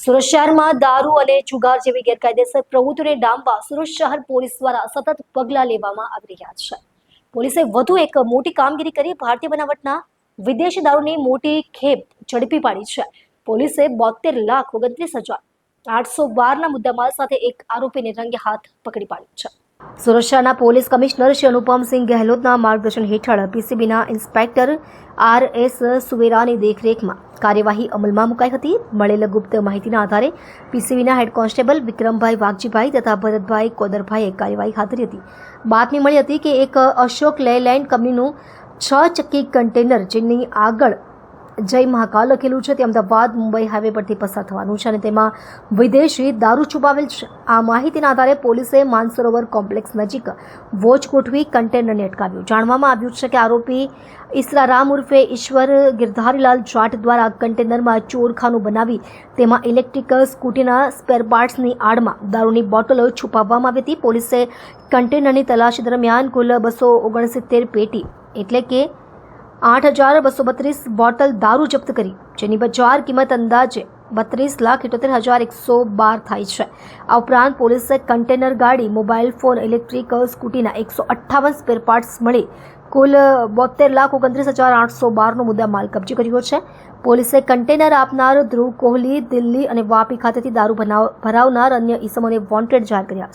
સુરત શહેરમાં દારૂ અને જુગાર જેવી ગેરકાયદેસર પ્રવૃત્તિઓને ડામવા સુરત શહેર પોલીસ દ્વારા સતત પગલાં લેવામાં આવી રહ્યા છે. પોલીસે વધુ એક મોટી કામગીરી કરી ભારતીય બનાવટના વિદેશી દારૂની મોટી ખેપ ઝડપી પાડી છે. પોલીસે 72,29,812 મુદ્દામાલ સાથે એક આરોપીને રંગે હાથ પકડી પાડ્યો છે. સુરત શહેરના પોલીસ કમિશનર શ્રી અનુપમસિંહ ગહેલોતના માર્ગદર્શન હેઠળ પીસીબીના ઇન્સ્પેક્ટર RS સુવેરાની દેખરેખમાં કાર્યવાહી અમલમાં મુકાઈ હતી. મળેલ ગુપ્ત માહિતીના આધારે પીસીબીના હેડ કોન્સ્ટેબલ વિક્રમભાઈ વાઘજીભાઈ તથા ભરતભાઈ કોદરભાઈએ કાર્યવાહી હાથ ધરી હતી. બાતમી મળી હતી કે એક અશોક લેલેન્ડ કંપનીનું 6 ચક્કી કન્ટેનર જેની આગળ જય મહાકાલ લખેલું છે તે અમદાવાદ મુંબઈ હાઈવે પરથી પસાર થવાનું છે અને તેમાં વિદેશી દારૂ છુપાવેલ છે. આ માહિતીના આધારે પોલીસે માનસરોવર કોમ્પ્લેક્સ નજીક વોચ ગોઠવી કન્ટેનરને અટકાવ્યું. જાણવામાં આવ્યું છે કે આરોપી ઈસરારામ ઉર્ફે ઈશ્વર ગિરધારીલાલ જાટ દ્વારા કન્ટેનરમાં ચોરખાનું બનાવી તેમાં ઇલેક્ટ્રિક સ્કૂટીના સ્પેર પાર્ટ્સની આડમાં દારૂની બોટલો છુપાવવામાં આવી હતી. પોલીસે કન્ટેનરની તલાશી દરમિયાન કુલ 269 પેટી એટલે કે 8,232 બોટલ દારૂ જપ્ત કરી, જેની બજાર કિંમત અંદાજે 32,78,112 થાય છે. આ ઉપરાંત પોલીસે કન્ટેનર ગાડી, મોબાઈલ ફોન, ઇલેક્ટ્રિક સ્કૂટીના 158 સ્પેર પાર્ટ્સ મળી કુલ 72,29,812 નો મુદ્દામાલ કબજે કર્યો છે. પોલીસે કન્ટેનર આપનાર ધ્રુવ કોહલી દિલ્હી અને વાપી ખાતેથી દારૂ ભરાવનાર અન્ય ઈસમોને વોન્ટેડ જાહેર કર્યા છે.